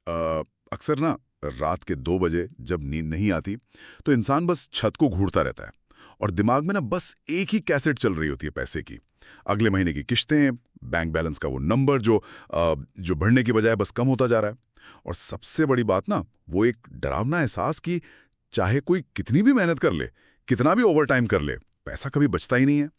अक्सर ना रात के 2 बजे जब नींद नहीं आती तो इंसान बस छत को घूरता रहता है और दिमाग में ना बस एक ही कैसेट चल रही होती है पैसे की। अगले महीने की किश्तें, बैंक बैलेंस का वो नंबर जो बढ़ने की बजाय बस कम होता जा रहा है। और सबसे बड़ी बात ना, वो एक डरावना एहसास कि चाहे कोई कितनी भी मेहनत कर ले, कितना भी ओवर टाइम कर ले, पैसा कभी बचता ही नहीं है।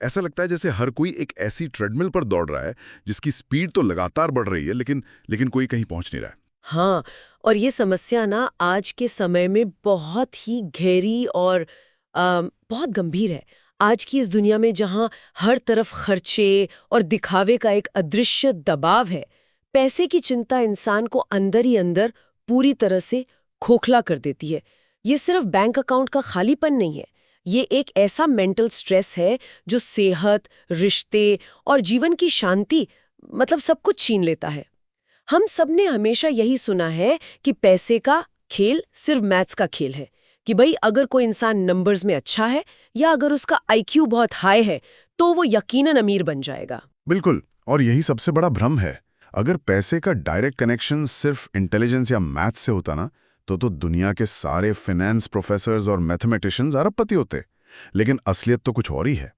ऐसा लगता है जैसे हर कोई एक ऐसी ट्रेडमिल पर दौड़ रहा है जिसकी स्पीड तो लगातार बढ़ रही है, लेकिन कोई कहीं पहुंच नहीं रहा है। हाँ, और ये समस्या ना आज के समय में बहुत ही गहरी और बहुत गंभीर है। आज की इस दुनिया में जहाँ हर तरफ खर्चे और दिखावे का एक अदृश्य दबाव है, पैसे की चिंता इंसान को अंदर ही अंदर पूरी तरह से खोखला कर देती है। ये सिर्फ बैंक अकाउंट का खालीपन नहीं है, ये एक ऐसा मेंटल स्ट्रेस है जो सेहत, रिश्ते और जीवन की शांति मतलब सब कुछ छीन लेता है। हम सब ने हमेशा यही सुना है कि पैसे का खेल सिर्फ मैथ्स का खेल है, कि भाई अगर कोई इंसान नंबर्स में अच्छा है या अगर उसका आईक्यू बहुत हाई है तो वो यकीनन अमीर बन जाएगा। बिल्कुल, और यही सबसे बड़ा भ्रम है। अगर पैसे का डायरेक्ट कनेक्शन सिर्फ इंटेलिजेंस या मैथ्स से होता ना, तो दुनिया के सारे फाइनेंस प्रोफेसर्स और मैथमेटिशियंस अरबपति होते। लेकिन असलियत तो कुछ और ही है।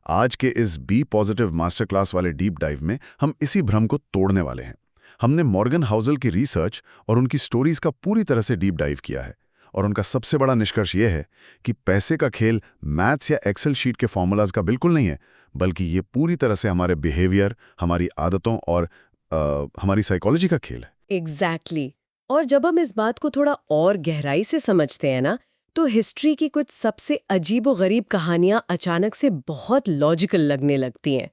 आज के इस बी पॉजिटिव मास्टर क्लास वाले डीप डाइव में हम इसी भ्रम को तोड़ने वाले हैं। हमने मॉर्गन हाउसल की रिसर्च और उनकी स्टोरीज का पूरी तरह से डीप डाइव किया है, और उनका सबसे बड़ा निष्कर्ष यह है कि पैसे का खेल मैथ्स या एक्सेल शीट के फॉर्मूलाज का बिल्कुल नहीं है, बल्कि ये पूरी तरह से हमारे बिहेवियर, हमारी आदतों और हमारी साइकोलॉजी का खेल है। एग्जैक्टली। और जब हम इस बात को थोड़ा और गहराई से समझते हैं ना, तो हिस्ट्री की कुछ सबसे अजीब व गरीब कहानियां अचानक से बहुत लॉजिकल लगने लगती हैं।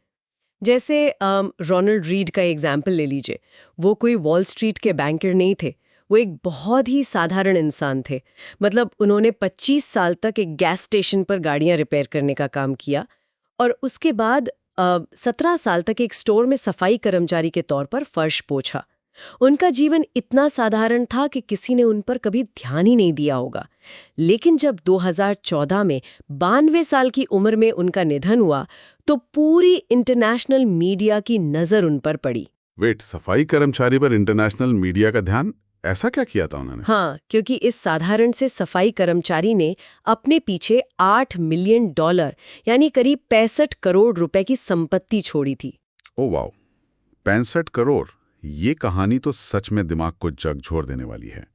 जैसे रोनाल्ड रीड का एग्जाम्पल ले लीजिए। वो कोई वॉल स्ट्रीट के बैंकर नहीं थे, वो एक बहुत ही साधारण इंसान थे। मतलब उन्होंने 25 साल तक एक गैस स्टेशन पर गाड़ियां रिपेयर करने का काम किया और उसके बाद 17 साल तक एक स्टोर में सफाई कर्मचारी के तौर पर फर्श पोंछा। उनका जीवन इतना साधारण था कि किसी ने उन पर कभी ध्यान ही नहीं दिया होगा। लेकिन जब 2014 में 92 साल की उम्र में उनका निधन हुआ तो पूरी इंटरनेशनल मीडिया की नज़र उन पर पड़ी। वेट, सफाई कर्मचारी पर इंटरनेशनल मीडिया का ध्यान? ऐसा क्या किया था उन्होंने? हाँ, क्योंकि इस साधारण से सफाई कर्मचारी ने अपने पीछे $8 मिलियन यानी करीब 65 करोड़ रुपए की संपत्ति छोड़ी थी। Oh wow, 65 crore! ये कहानी तो सच में दिमाग को झकझोर देने वाली है।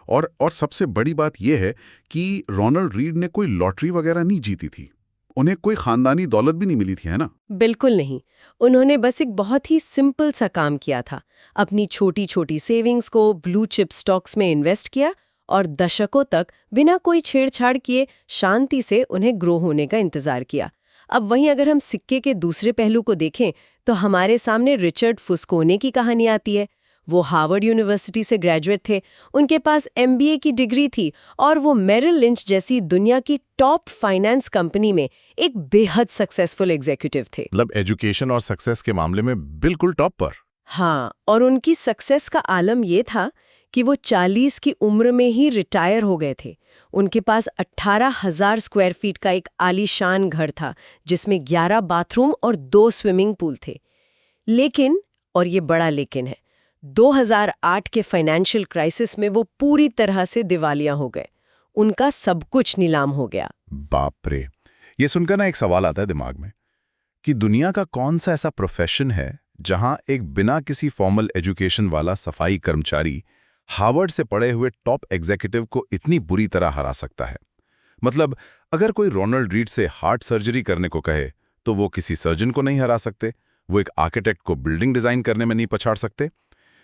और सबसे बड़ी बात यह है कि रोनाल्ड रीड ने कोई लॉटरी वगैरह नहीं जीती थी। उन्हें कोई खानदानी दौलत भी नहीं मिली थी, है ना? बिल्कुल नहीं। उन्होंने बस एक बहुत ही सिंपल सा काम किया था। अपनी छोटी छोटी सेविंग्स को ब्लू चिप स्टॉक्स में इन्वेस्ट किया और दशकों तक बिना कोई छेड़छाड़ किए शांति से उन्हें ग्रो होने का इंतजार किया। अब वहीं अगर हम सिक्के के दूसरे पहलू को देखें तो हमारे सामने रिचर्ड फुस्कोने की कहानी आती है। वो हार्वर्ड यूनिवर्सिटी से ग्रेजुएट थे, उनके पास एमबीए की डिग्री थी और वो मेरिल लिंच जैसी दुनिया की टॉप फाइनेंस कंपनी में एक बेहद सक्सेसफुल एग्जीक्यूटिव थे। मतलब एजुकेशन और सक्सेस के मामले में बिल्कुल टॉप पर। हाँ, और उनकी सक्सेस का आलम ये था कि वो 40 की उम्र में ही रिटायर हो गए थे। उनके पास 18,000 स्क्वायर फीट का एक आलीशान घर था जिसमें 11 बाथरूम और 2 स्विमिंग पूल थे। लेकिन, और ये बड़ा लेकिन है, 2008 के फाइनेंशियल क्राइसिस में वो पूरी तरह से दिवालिया हो गए। उनका सब कुछ नीलाम हो गया। बाप रे! ये सुनकर ना एक सवाल आता है दिमाग में कि दुनिया का कौन सा ऐसा प्रोफेशन है जहां एक बिना किसी फॉर्मल एजुकेशन वाला सफाई कर्मचारी हार्वर्ड से पढ़े हुए टॉप एग्जीक्यूटिव को इतनी बुरी तरह हरा सकता है। मतलब अगर कोई रोनाल्ड रीड से हार्ट सर्जरी करने को कहे तो वो किसी सर्जन को नहीं हरा सकते, वो एक आर्किटेक्ट को बिल्डिंग डिजाइन करने में नहीं पछाड़ सकते।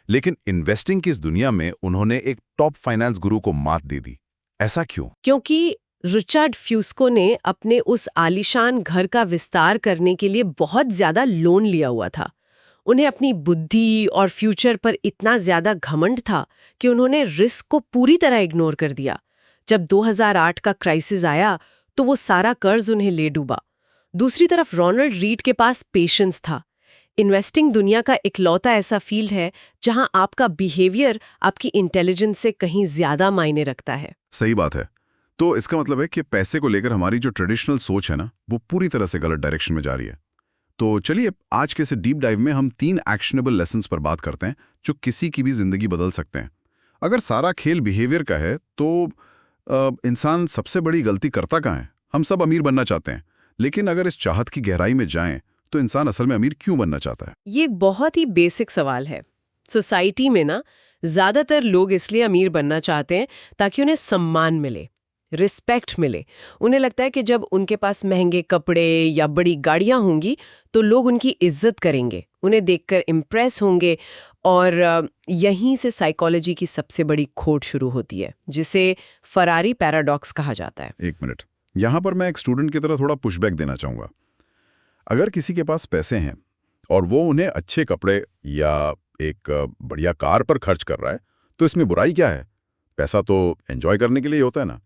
लेकिन इन्वेस्टिंग की इस दुनिया में उन्होंने एक टॉप फाइनेंस गुरु को मात दे दी। ऐसा क्यों? क्योंकि रिचर्ड फ्यूस्को ने अपने उस आलीशान घर का विस्तार करने के लिए बहुत ज्यादा लोन लिया हुआ था। उन्हें अपनी बुद्धि और फ्यूचर पर इतना ज्यादा घमंड था कि उन्होंने रिस्क को पूरी तरह इग्नोर कर दिया। जब 2008 का क्राइसिस आया तो वो सारा कर्ज उन्हें ले डूबा। दूसरी तरफ रोनाल्ड रीड के पास पेशेंस था। इन्वेस्टिंग दुनिया का इकलौता ऐसा फील्ड है जहां आपका बिहेवियर आपकी इंटेलिजेंस से कहीं ज्यादा मायने रखता है। सही बात है। तो इसका मतलब है कि पैसे को लेकर हमारी जो ट्रेडिशनल सोच है ना, वो पूरी तरह से गलत डायरेक्शन में जा रही है। तो चलिए आज के इस डीप डाइव में हम 3 एक्शनेबल लेसन्स पर बात करते हैं जो किसी की भी जिंदगी बदल सकते हैं। अगर सारा खेल बिहेवियर का है तो इंसान सबसे बड़ी गलती करता कहाँ है? हम सब अमीर बनना चाहते हैं, लेकिन अगर इस चाहत की गहराई में जाएं तो इंसान असल में अमीर क्यों बनना चाहता है? ये एक बहुत ही बेसिक सवाल है। सोसाइटी में ना ज्यादातर लोग इसलिए अमीर बनना चाहते हैं ताकि उन्हें सम्मान मिले, रिस्पेक्ट मिले। उन्हें लगता है कि जब उनके पास महंगे कपड़े या बड़ी गाड़ियां होंगी तो लोग उनकी इज्जत करेंगे, उन्हें देखकर इम्प्रेस होंगे। और यहीं से साइकोलॉजी की सबसे बड़ी खोट शुरू होती है, जिसे फरारी पैराडॉक्स कहा जाता है। एक मिनट, यहाँ पर मैं एक स्टूडेंट की तरह थोड़ा पुशबैक देना चाहूँगा। अगर किसी के पास पैसे हैं और वो उन्हें अच्छे कपड़े या एक बढ़िया कार पर खर्च कर रहा है, तो इसमें बुराई क्या है? पैसा तो एंजॉय करने के लिए होता है ना।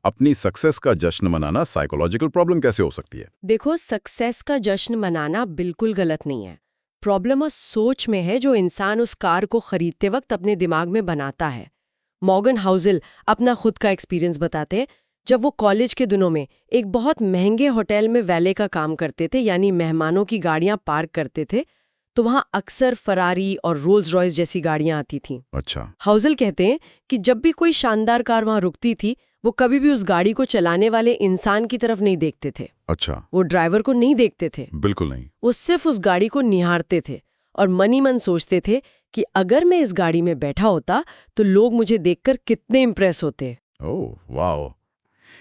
अपनी सक्सेस का जश्न मनाना साइकोलॉजिकल प्रॉब्लम कैसे हो सकती है? देखो, सक्सेस का जश्न मनाना बिल्कुल गलत नहीं है। प्रॉब्लम उस सोच में है जो इंसान उस कार को खरीदते वक्त अपने दिमाग में बनाता है। मॉर्गन हाउसेल अपना खुद का एक्सपीरियंस बताते हैं। जब वो कॉलेज के दिनों में एक बहुत महंगे होटल में वैले का काम करते थे, यानी मेहमानों की गाड़ियां पार्क करते थे, तो वहां अक्सर फरारी और रोल्स रॉयस जैसी गाड़ियां आती थीं। अच्छा। हाउसेल कहते हैं कि जब भी कोई शानदार कार वहां रुकती थी, वो कभी भी उस गाड़ी को चलाने वाले इंसान की तरफ नहीं देखते थे। अच्छा। वो ड्राइवर को नहीं देखते थे, बिल्कुल नहीं। वो सिर्फ उस गाड़ी को निहारते थे और मनी मन सोचते थे कि अगर मैं इस गाड़ी में बैठा होता तो लोग मुझे देखकर कितने इम्प्रेस होते। ओह वाओ,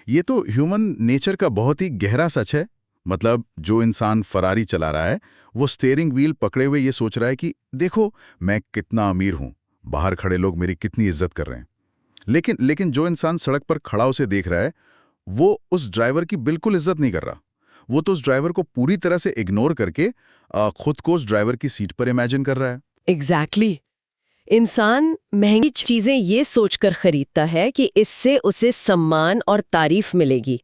ये तो ह्यूमन नेचर का बहुत ही गहरा सच है। मतलब जो इंसान फरारी चला रहा है वो स्टीयरिंग व्हील पकड़े हुए ये सोच रहा है कि देखो मैं कितना अमीर हूं, बाहर खड़े लोग मेरी कितनी इज्जत कर रहे हैं। लेकिन जो इंसान सड़क पर खड़ा उसे देख रहा है, वो उस ड्राइवर की बिल्कुल इज्जत नहीं कर रहा। वो तो उस ड्राइवर को पूरी तरह से इग्नोर करके खुद को उस ड्राइवर की सीट पर इमेजिन कर रहा है। एग्जैक्टली। इंसान महंगी चीजें ये सोचकर खरीदता है कि इससे उसे सम्मान और तारीफ मिलेगी,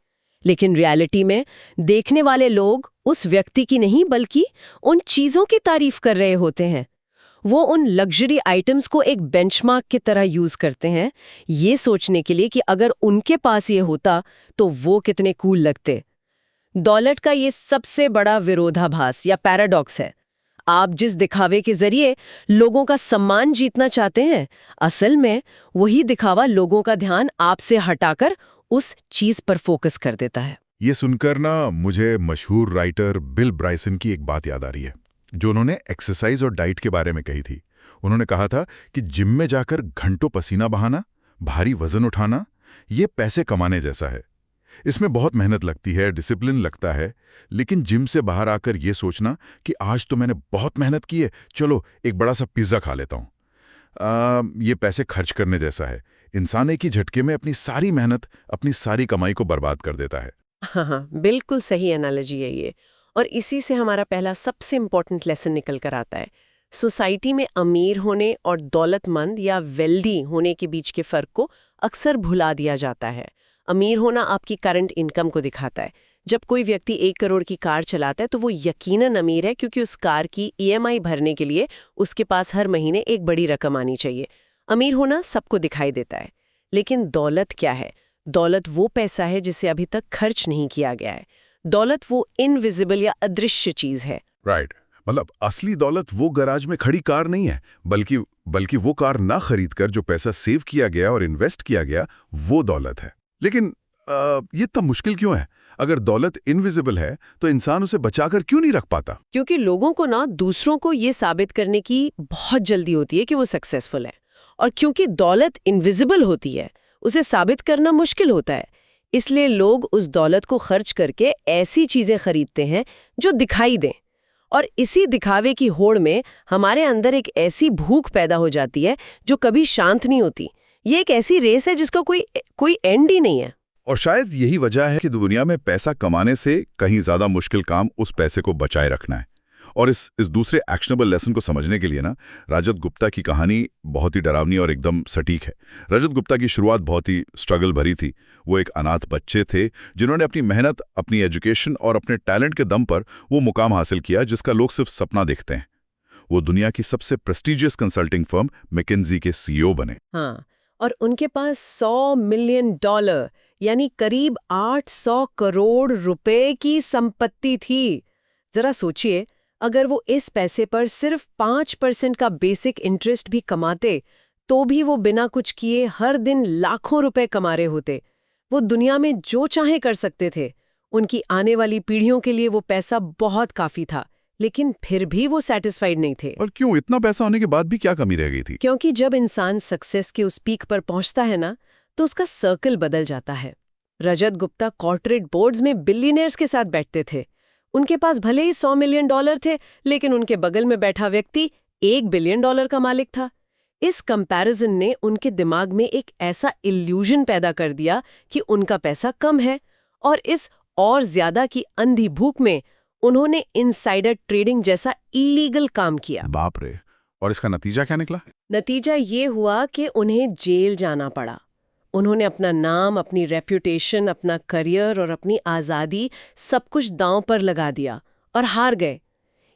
लेकिन रियलिटी में देखने वाले लोग उस व्यक्ति की नहीं बल्कि उन चीजों की तारीफ कर रहे होते हैं। वो उन लग्जरी आइटम्स को एक बेंचमार्क की तरह यूज करते हैं, ये सोचने के लिए कि अगर उनके पास ये होता तो वो कितने कूल लगते। दौलत का ये सबसे बड़ा विरोधाभास या पैराडॉक्स है। आप जिस दिखावे के जरिए लोगों का सम्मान जीतना चाहते हैं, असल में वही दिखावा लोगों का ध्यान आपसे हटाकर उस चीज पर फोकस कर देता है। ये सुनकर ना मुझे मशहूर राइटर बिल ब्राइसन की एक बात याद आ रही है, जो उन्होंने एक्सरसाइज और डाइट के बारे में कही थी। उन्होंने कहा था कि जिम में जाकर घंटों पसीना बहाना, भारी वजन उठाना, ये पैसे कमाने जैसा है। इसमें बहुत मेहनत लगती है, डिसिप्लिन लगता है, लेकिन जिम से बाहर आकर ये सोचना कि आज तो मैंने बहुत मेहनत की है, चलो एक बड़ा सा पिज्जा खा लेता हूँ, ये पैसे खर्च करने जैसा है। इंसान एक ही झटके में अपनी सारी मेहनत, अपनी सारी कमाई को बर्बाद कर देता है। हाँ, बिल्कुल सही एनालॉजी है ये। और इसी से हमारा पहला सबसे इम्पोर्टेंट लेसन निकल कर आता है। सोसाइटी में अमीर होने और दौलतमंद या वेल्दी होने के बीच के फर्क को अक्सर भुला दिया जाता है। अमीर होना आपकी करंट इनकम को दिखाता है। जब कोई व्यक्ति 1 करोड़ की कार चलाता है तो वो यकीनन अमीर है, क्योंकि उस कार की EMI भरने के लिए उसके पास हर महीने एक बड़ी रकम आनी चाहिए। अमीर होना सबको दिखाई देता है। लेकिन दौलत क्या है? दौलत वो पैसा है जिसे अभी तक खर्च नहीं किया गया है। दौलत वो इनविजिबल या अदृश्य चीज है। राइट। मतलब असली दौलत वो गैराज में खड़ी कार नहीं है, बल्कि वो कार ना खरीदकर जो पैसा सेव किया गया और इन्वेस्ट किया गया, वो दौलत है। लेकिन ये इतना मुश्किल क्यों है? अगर दौलत इनविजिबल है तो इंसान उसे बचाकर क्यों नहीं रख पाता? क्योंकि लोगों को ना दूसरों को ये साबित करने की बहुत जल्दी होती है कि वो सक्सेसफुल है, और क्योंकि दौलत इनविजिबल होती है, उसे साबित करना मुश्किल होता है। इसलिए लोग उस दौलत को खर्च करके ऐसी चीजें खरीदते हैं जो दिखाई दें, और इसी दिखावे की होड़ में हमारे अंदर एक ऐसी भूख पैदा हो जाती है जो कभी शांत नहीं होती। ये एक ऐसी रेस है जिसका कोई एंड ही नहीं है। और शायद यही वजह है कि दुनिया में पैसा कमाने से कहीं ज्यादा मुश्किल काम उस पैसे को बचाए रखना है। और इस दूसरे एक्शनेबल लेसन को समझने के लिए ना, रजत गुप्ता की कहानी बहुत ही डरावनी और एकदम सटीक है। रजत गुप्ता की शुरुआत बहुत ही स्ट्रगल भरी थी। वो एक अनाथ बच्चे थे जिन्होंने अपनी मेहनत, अपनी एजुकेशन और अपने टैलेंट के दम पर वो मुकाम हासिल किया जिसका लोग सिर्फ सपना देखते हैं। वो दुनिया की सबसे प्रेस्टिजियस कंसल्टिंग फर्म मैकेंजी के CEO बने। हाँ, और उनके पास $100 मिलियन यानी करीब 800 करोड़ रुपए की संपत्ति थी। जरा सोचिए, अगर वो इस पैसे पर सिर्फ 5% का बेसिक इंटरेस्ट भी कमाते तो भी वो बिना कुछ किए हर दिन लाखों रुपए कमा रहे होते। वो दुनिया में जो चाहे कर सकते थे। उनकी आने वाली पीढ़ियों के लिए वो पैसा बहुत काफी था, लेकिन फिर भी वो सैटिस्फाइड नहीं थे। और क्यों, इतना पैसा होने के बाद भी क्या कमी रह गई थी? क्योंकि जब इंसान सक्सेस के उस पीक पर पहुंचता है ना, तो उसका सर्कल बदल जाता है। रजत गुप्ता कॉर्पोरेट बोर्ड्स में बिलियनियर्स के साथ बैठते थे। उनके पास भले ही $100 मिलियन थे, लेकिन उनके बगल में बैठा व्यक्ति $1 बिलियन का मालिक था। इस कंपैरिजन ने उनके दिमाग में एक ऐसा इल्यूजन पैदा कर दिया कि उनका पैसा कम है, और इस और ज्यादा की अंधी भूख में उन्होंने इनसाइडर ट्रेडिंग जैसा इलीगल काम किया। बाप रे! और इसका नतीजा क्या निकला? नतीजा ये हुआ कि उन्हें जेल जाना पड़ा। उन्होंने अपना नाम, अपनी रेप्यूटेशन, अपना करियर और अपनी आज़ादी सब कुछ दांव पर लगा दिया और हार गए।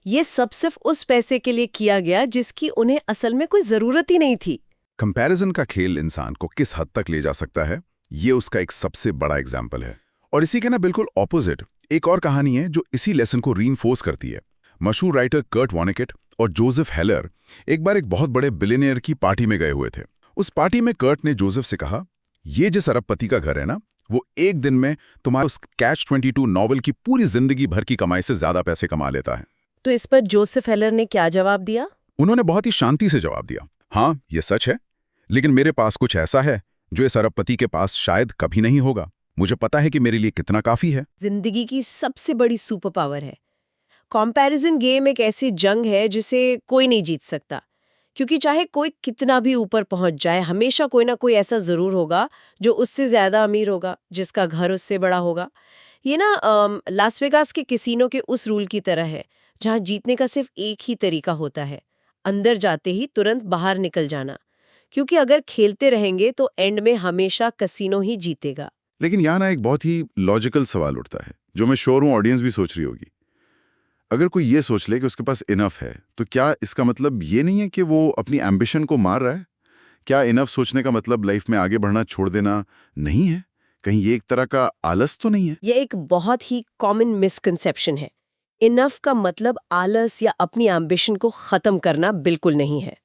ये सब सिर्फ उस पैसे के लिए किया गया जिसकी उन्हें असल में कोई ज़रूरत ही नहीं थी। कंपैरिजन का खेल इंसान को किस हद तक ले जा सकता है, ये उसका एक सबसे बड़ा एग्जाम्पल है। और इसी के ना बिल्कुल ऑपोजिट एक और कहानी है जो इसी लेसन को रीइंफोर्स करती है। मशहूर राइटर कर्ट वॉनिकेट और जोसेफ हेलर एक बार एक बहुत बड़े बिलियनियर की पार्टी में गए हुए थे। उस पार्टी में कर्ट ने जोसेफ से कहा, ये जिस अरबपति का घर है ना, वो एक दिन में तुम्हारे उस कैच-22 नॉवल की पूरी जिंदगी भर की कमाई से ज्यादा पैसे कमा लेता है। तो इस पर जोसेफ हेलर ने क्या जवाब दिया? उन्होंने बहुत ही शांति से जवाब दिया, हाँ ये सच है, लेकिन मेरे पास कुछ ऐसा है जो इस अरबपति के पास शायद कभी नहीं होगा। मुझे पता है कि मेरे लिए कितना काफी है। जिंदगी की सबसे बड़ी सुपर पावर है। कंपैरिजन गेम एक ऐसी जंग है जिसे कोई नहीं जीत सकता, क्योंकि चाहे कोई कितना भी ऊपर पहुंच जाए, हमेशा कोई ना कोई ऐसा जरूर होगा जो उससे ज्यादा अमीर होगा, जिसका घर उससे बड़ा होगा। ये ना लास वेगास के कैसीनो के उस रूल की तरह है, जहां जीतने का सिर्फ एक ही तरीका होता है, अंदर जाते ही तुरंत बाहर निकल जाना। क्योंकि अगर खेलते रहेंगे तो एंड में हमेशा कैसीनो ही जीतेगा। लेकिन यहाँ ना एक बहुत ही लॉजिकल सवाल उठता है, जो मैं श्योर हूँ ऑडियंस भी सोच रही होगी। अगर कोई ये सोच ले कि उसके पास इनफ है, तो क्या इसका मतलब ये नहीं है कि वो अपनी एम्बिशन को मार रहा है? क्या इनफ सोचने का मतलब लाइफ में आगे बढ़ना छोड़ देना नहीं है? कहीं ये एक तरह का आलस तो नहीं है? ये एक बहुत ही कॉमन मिसकंसेप्शन है। इनफ का मतलब आलस या अपनी एम्बिशन को खत्म करना बिल्कुल नहीं है।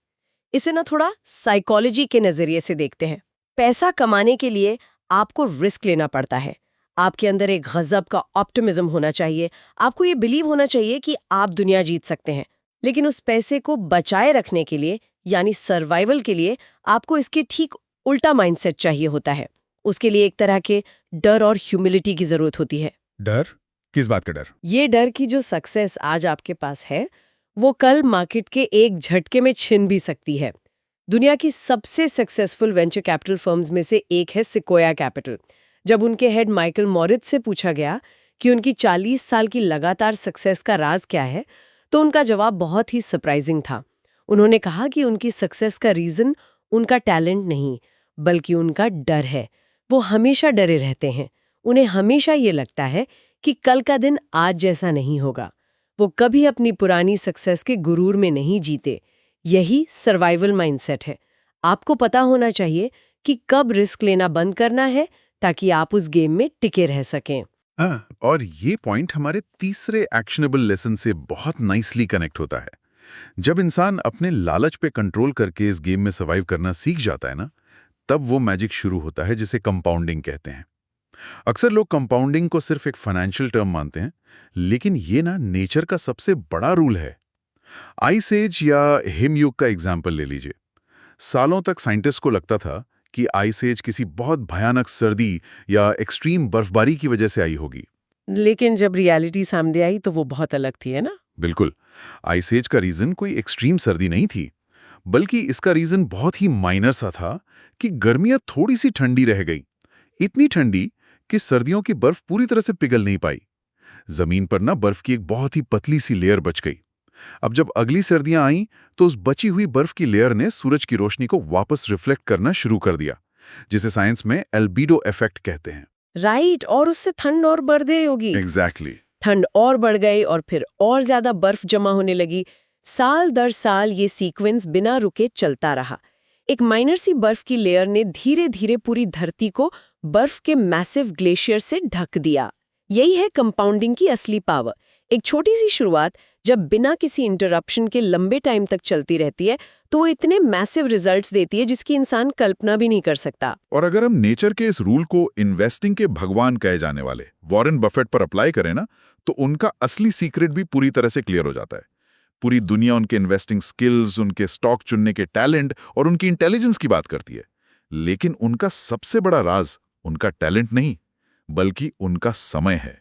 इसे ना थोड़ा साइकोलॉजी के नजरिए से देखते हैं। पैसा कमाने के लिए आपको रिस्क लेना पड़ता है। आपके अंदर एक गजब का ऑप्टिमिज्म होना चाहिए। आपको ये बिलीव होना चाहिए कि आप दुनिया जीत सकते हैं। लेकिन उस पैसे को बचाए रखने के लिए, यानी सर्वाइवल के लिए, आपको इसके ठीक उल्टा माइंडसेट चाहिए होता है। उसके लिए एक तरह के डर और ह्यूमिलिटी की जरूरत होती है। डर? किस बात का डर? ये डर की जो सक्सेस आज आपके पास है, वो कल मार्केट के एक झटके में छिन भी सकती है। दुनिया की सबसे सक्सेसफुल वेंचर कैपिटल फर्म्स में से एक है सिक्वोया कैपिटल। जब उनके हेड माइकल मॉरिट्ज से पूछा गया कि उनकी 40 साल की लगातार सक्सेस का राज क्या है, तो उनका जवाब बहुत ही सरप्राइजिंग था। उन्होंने कहा कि उनकी सक्सेस का रीजन उनका टैलेंट नहीं, बल्कि उनका डर है। वो हमेशा डरे रहते हैं। उन्हें हमेशा ये लगता है कि कल का दिन आज जैसा नहीं होगा। वो कभी अपनी पुरानी सक्सेस के गुरूर में नहीं जीते। यही सर्वाइवल माइंडसेट है। आपको पता होना चाहिए कि कब रिस्क लेना बंद करना है, ताकि आप उस गेम में टिके रह सकें। और ये पॉइंट हमारे तीसरे एक्शनेबल लेसन से बहुत नाइसली कनेक्ट होता है। जब इंसान अपने लालच पे कंट्रोल करके इस गेम में सर्वाइव करना सीख जाता है ना, तब वो मैजिक शुरू होता है जिसे कंपाउंडिंग कहते हैं। अक्सर लोग कंपाउंडिंग को सिर्फ एक फाइनेंशियल टर्म मानते हैं, लेकिन ये ना नेचर का सबसे बड़ा रूल है। आइस एज या हिमयुग का एग्जाम्पल ले लीजिए। सालों तक साइंटिस्ट को लगता था कि आइस एज किसी बहुत भयानक सर्दी या एक्सट्रीम बर्फबारी की वजह से आई होगी। लेकिन जब रियलिटी सामने आई तो वो बहुत अलग थी, है ना? बिल्कुल, आइस एज का रीजन कोई एक्सट्रीम सर्दी नहीं थी, बल्कि इसका रीजन बहुत ही माइनर सा था कि गर्मियां थोड़ी सी ठंडी रह गई। इतनी ठंडी कि सर्दियों की बर्फ पूरी तरह से पिघल नहीं पाई। जमीन पर ना बर्फ की एक बहुत ही पतली सी लेयर बच गई। अब जब अगली सर्दियां आईं, तो उस बची हुई बर्फ की लेयर ने सूरज की रोशनी को वापस रिफ्लेक्ट करना शुरू कर दिया, जिसे साइंस में एल्बिडो इफेक्ट कहते हैं। राइट, और उससे ठंड और बढ़ गई होगी। एग्जैक्टली। ठंड और बढ़ गई और फिर और ज्यादा बर्फ जमा होने लगी। साल दर साल ये सीक्वेंस बिना रुके चलता रहा। एक माइनर सी बर्फ की लेयर ने धीरे धीरे पूरी धरती को बर्फ के मैसिव ग्लेशियर से ढक दिया। यही है कंपाउंडिंग की असली पावर। एक छोटी सी शुरुआत जब बिना किसी इंटरप्शन के लंबे टाइम तक चलती रहती है तो वो इतने मैसिव रिजल्ट्स देती है जिसकी इंसान कल्पना भी नहीं कर सकता। और अगर हम नेचर के इस रूल को इन्वेस्टिंग के भगवान कहे जाने वाले वॉरेन बफेट पर अप्लाई करें ना, तो उनका असली सीक्रेट भी पूरी तरह से क्लियर हो जाता है। पूरी दुनिया उनके इन्वेस्टिंग स्किल्स, उनके स्टॉक चुनने के टैलेंट और उनकी इंटेलिजेंस की बात करती है। लेकिन उनका सबसे बड़ा राज उनका टैलेंट नहीं, बल्कि उनका समय है।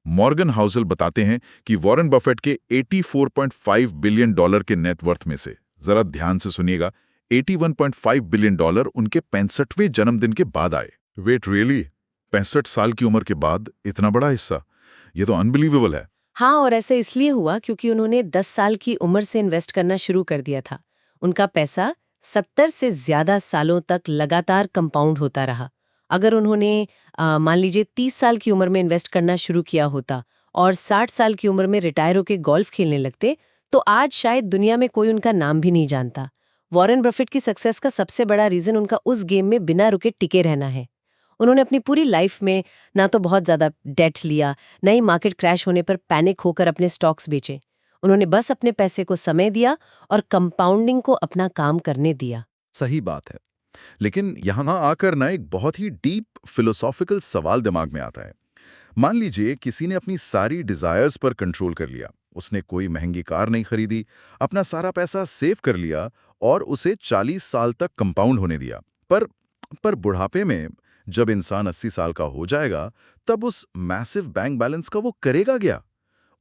मॉर्गन हाउसल बताते हैं कि वॉरेन बफेट के $84.5 बिलियन के नेटवर्थ में से, जरा ध्यान से सुनिएगा, $81.5 बिलियन उनके 65वें जन्मदिन के बाद आए। Wait really? 65 साल की उम्र के बाद इतना बड़ा हिस्सा? ये तो अनबिलीवेबल है। हाँ, और ऐसा इसलिए हुआ क्योंकि उन्होंने 10 साल की उम्र से इन्वेस्ट करना शुरू कर दिया था। उनका पैसा 70 से ज्यादा सालों तक लगातार कंपाउंड होता रहा। अगर उन्होंने मान लीजिए 30 साल की उम्र में इन्वेस्ट करना शुरू किया होता और 60 साल की उम्र में रिटायर होकर गोल्फ खेलने लगते, तो आज शायद दुनिया में कोई उनका नाम भी नहीं जानता। वॉरेन बफेट की सक्सेस का सबसे बड़ा रीजन उनका उस गेम में बिना रुके टिके रहना है। उन्होंने अपनी पूरी लाइफ में ना तो बहुत ज्यादा डेट लिया, ना ही मार्केट क्रैश होने पर पैनिक होकर अपने स्टॉक्स बेचे। उन्होंने बस अपने पैसे को समय दिया और कंपाउंडिंग को अपना काम करने दिया। सही बात है। लेकिन यहाँ आकर ना एक बहुत ही डीप फिलोसॉफिकल सवाल दिमाग में आता है। मान लीजिए किसी ने अपनी सारी डिजायर्स पर कंट्रोल कर लिया, उसने कोई महंगी कार नहीं खरीदी, अपना सारा पैसा सेव कर लिया और उसे 40 साल तक कंपाउंड होने दिया। पर बुढ़ापे में जब इंसान 80 साल का हो जाएगा, तब उस मैसिव बैंक बैलेंस का वो करेगा क्या?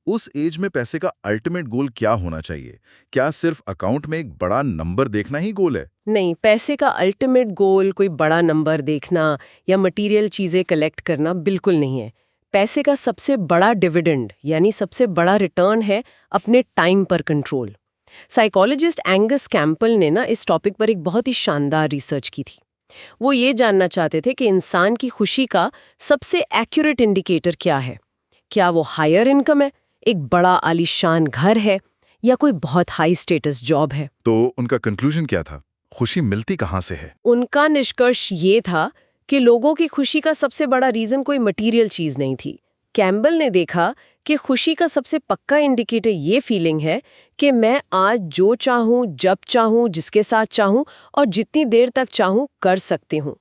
उस एज में पैसे का अल्टीमेट गोल क्या होना चाहिए? क्या सिर्फ अकाउंट में एक बड़ा नंबर देखना ही गोल है? नहीं, पैसे का अल्टीमेट गोल कोई बड़ा नंबर देखना या मटेरियल चीजें कलेक्ट करना बिल्कुल नहीं है। पैसे का सबसे बड़ा डिविडेंड यानी सबसे बड़ा रिटर्न है अपने टाइम पर कंट्रोल। साइकोलॉजिस्ट एंगस कैंपल ने ना इस टॉपिक पर एक बहुत ही शानदार रिसर्च की थी। वो ये जानना चाहते थे कि इंसान की खुशी का सबसे एक्यूरेट इंडिकेटर क्या है। क्या वो हायर इनकम है, एक बड़ा आलीशान घर है, या कोई बहुत हाई स्टेटस जॉब है? तो उनका कंक्लूजन क्या था? खुशी मिलती कहाँ से है? उनका निष्कर्ष ये था कि लोगों की खुशी का सबसे बड़ा रीजन कोई मटेरियल चीज नहीं थी। कैम्बल ने देखा कि खुशी का सबसे पक्का इंडिकेटर ये फीलिंग है कि मैं आज जो चाहूं, जब चाहूं, जिसके साथ चाहूं और जितनी देर तक चाहूं कर सकती हूं।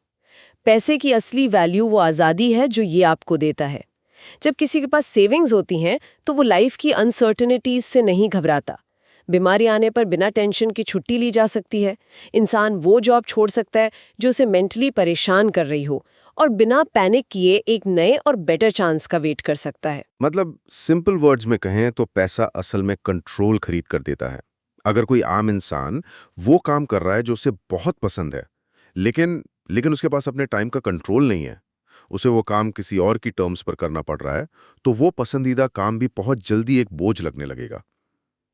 पैसे की असली वैल्यू वो आज़ादी है जो ये आपको देता है। जब किसी के पास सेविंग्स होती हैं तो वो लाइफ की अनसर्टेनिटीज से नहीं घबराता। बीमारी आने पर बिना टेंशन की छुट्टी ली जा सकती है। इंसान वो जॉब छोड़ सकता है जो उसे मेंटली परेशान कर रही हो और बिना पैनिक किए एक नए और बेटर चांस का वेट कर सकता है। मतलब सिंपल वर्ड्स में कहें तो पैसा असल में कंट्रोल खरीद कर देता है। अगर कोई आम इंसान वो काम कर रहा है जो उसे बहुत पसंद है, लेकिन उसके पास अपने टाइम का कंट्रोल नहीं है, उसे वो काम किसी और की टर्म्स पर करना पड़ रहा है, तो वो पसंदीदा काम भी बहुत जल्दी एक बोझ लगने लगेगा।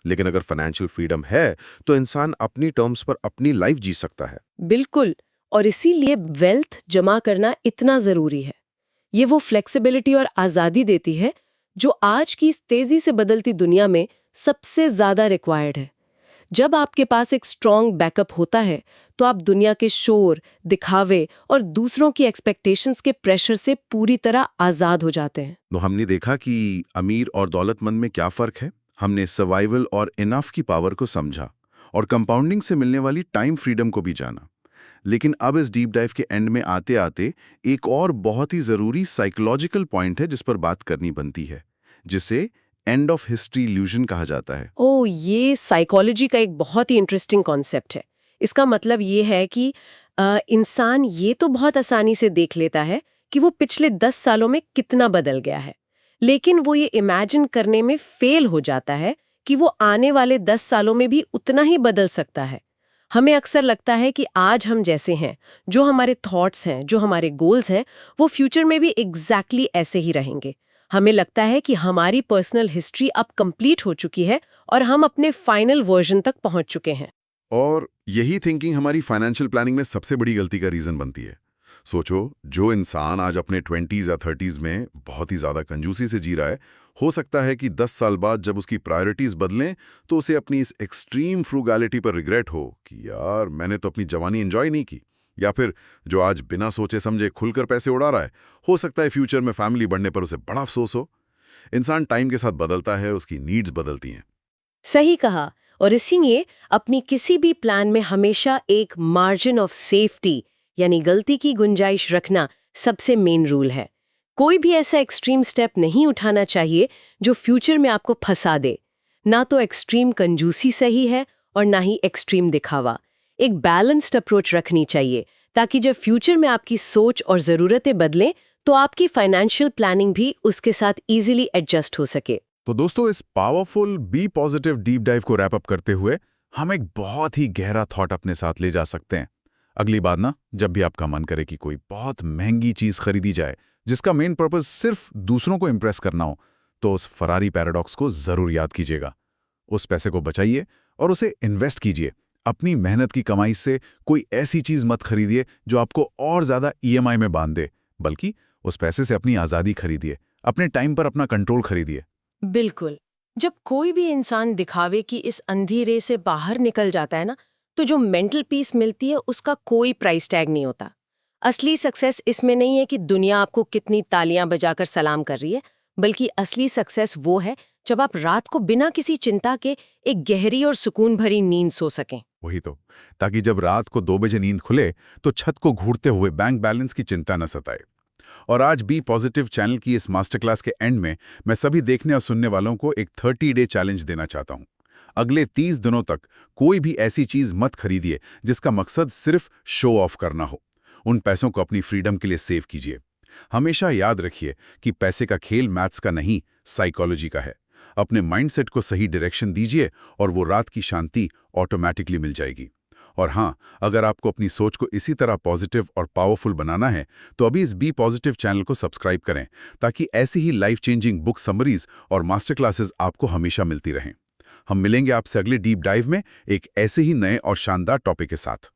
लेकिन अगर फाइनेंशियल फ्रीडम है तो इंसान अपनी टर्म्स पर अपनी लाइफ जी सकता है। बिल्कुल, और इसीलिए वेल्थ जमा करना इतना जरूरी है। ये वो फ्लेक्सिबिलिटी और आज़ादी देती है जो आज की इस तेजी से बदलती दुनिया में सबसे ज्यादा रिक्वायर्ड है। जब आपके पास एक स्ट्रॉन्ग बैकअप होता है तो आप दुनिया के शोर, दिखावे और दूसरों की एक्सपेक्टेशंस के प्रेशर से पूरी तरह आजाद हो जाते हैं। तो हमने देखा कि अमीर और दौलतमंद में क्या फर्क है। हमने सर्वाइवल और इनफ की पावर को समझा और कंपाउंडिंग से मिलने वाली टाइम फ्रीडम को भी जाना। लेकिन अब इस डीप डाइव के एंड में आते आते एक और बहुत ही जरूरी साइकोलॉजिकल पॉइंट है जिस पर बात करनी बनती है, जिसे एंड ऑफ हिस्ट्री इल्यूजन कहा जाता है। ओह, ये साइकोलॉजी का एक बहुत ही इंटरेस्टिंग कॉन्सेप्ट है। इसका मतलब ये है कि इंसान ये तो बहुत आसानी से देख लेता है कि वो पिछले 10 सालों में कितना बदल गया है, लेकिन वो ये इमेजिन करने में फेल हो जाता है कि वो आने वाले 10 सालों में भी उतना ही बदल सकता है। हमें अक्सर लगता है कि आज हम जैसे हैं, जो हमारे थॉट्स हैं, जो हमारे गोल्स हैं, वो फ्यूचर में भी एग्जैक्टली ऐसे ही रहेंगे। हमें लगता है कि हमारी पर्सनल हिस्ट्री अब कंप्लीट हो चुकी है और हम अपने फाइनल वर्जन तक पहुंच चुके हैं। और यही थिंकिंग हमारी फाइनेंशियल प्लानिंग में सबसे बड़ी गलती का रीजन बनती है। सोचो, जो इंसान आज अपने 20s या 30s में बहुत ही ज्यादा कंजूसी से जी रहा है, हो सकता है कि 10 साल बाद जब उसकी प्रायोरिटीज बदलें तो उसे अपनी इस एक्सट्रीम फ्रूगैलिटी पर रिग्रेट हो कि यार मैंने तो अपनी जवानी एंजॉय नहीं की। या फिर जो आज बिना सोचे समझे खुलकर पैसे उड़ा रहा है, हो सकता है फ्यूचर में फैमिली बढ़ने पर उसे बड़ा अफसोस हो। इंसान टाइम के साथ बदलता है, उसकी नीड्स बदलती हैं। सही कहा। और इसीलिए अपनी किसी भी प्लान में हमेशा एक मार्जिन ऑफ सेफ्टी यानी गलती की गुंजाइश रखना सबसे मेन रूल है। कोई भी ऐसा एक्सट्रीम स्टेप नहीं उठाना चाहिए जो फ्यूचर में आपको फंसा दे। ना तो एक्सट्रीम कंजूसी सही है और ना ही एक्सट्रीम दिखावा। एक बैलेंस्ड अप्रोच रखनी चाहिए ताकि जब फ्यूचर में आपकी सोच और ज़रूरतें बदलें तो आपकी फाइनेंशियल प्लानिंग भी उसके साथ इजीली एडजस्ट हो सके। तो दोस्तों, इस powerful be positive deep dive को रैप अप करते हुए हम एक बहुत ही गहरा थॉट अपने साथ ले जा सकते हैं। अगली बार ना, जब भी आपका मन करे कि कोई बहुत महंगी चीज खरीदी जाए जिसका मेन पर्पस सिर्फ दूसरों को इंप्रेस करना हो, तो उस फरारी पैराडॉक्स को जरूर याद कीजिएगा। उस पैसे को बचाइए और उसे इन्वेस्ट कीजिए। अपनी मेहनत की कमाई से कोई ऐसी चीज मत खरीदिए जो आपको और ज्यादा ईएमआई में बांध दे, बल्कि उस पैसे से अपनी आजादी खरीदिए, अपने टाइम पर अपना कंट्रोल खरीदिए। बिल्कुल। जब कोई भी इंसान दिखावे की इस अंधेरे से बाहर निकल जाता है ना, तो जो मेंटल पीस मिलती है उसका कोई प्राइस टैग नहीं होता। असली सक्सेस इसमें नहीं है कि दुनिया आपको कितनी तालियां बजाकर सलाम कर रही है, बल्कि असली सक्सेस वो है जब आप रात को बिना किसी चिंता के एक गहरी और सुकून भरी नींद सो सकें। वही तो, ताकि जब रात को 2 बजे नींद खुले तो छत को घूरते हुए बैंक बैलेंस की चिंता न सताए। और आज बी पॉजिटिव चैनल की इस मास्टर क्लास के एंड में मैं सभी देखने और सुनने वालों को एक 30-डे चैलेंज देना चाहता हूं। अगले 30 दिनों तक कोई भी ऐसी चीज मत खरीदिए जिसका मकसद सिर्फ शो ऑफ करना हो। उन पैसों को अपनी फ्रीडम के लिए सेव कीजिए। हमेशा याद रखिए कि पैसे का खेल मैथ्स का नहीं, साइकोलॉजी का है। अपने माइंडसेट को सही डायरेक्शन दीजिए और वो रात की शांति ऑटोमेटिकली मिल जाएगी। और हाँ, अगर आपको अपनी सोच को इसी तरह पॉजिटिव और पावरफुल बनाना है तो अभी इस बी पॉजिटिव चैनल को सब्सक्राइब करें, ताकि ऐसी ही लाइफ चेंजिंग बुक समरीज और मास्टर क्लासेस आपको हमेशा मिलती रहें। हम मिलेंगे आपसे अगले डीप डाइव में एक ऐसे ही नए और शानदार टॉपिक के साथ।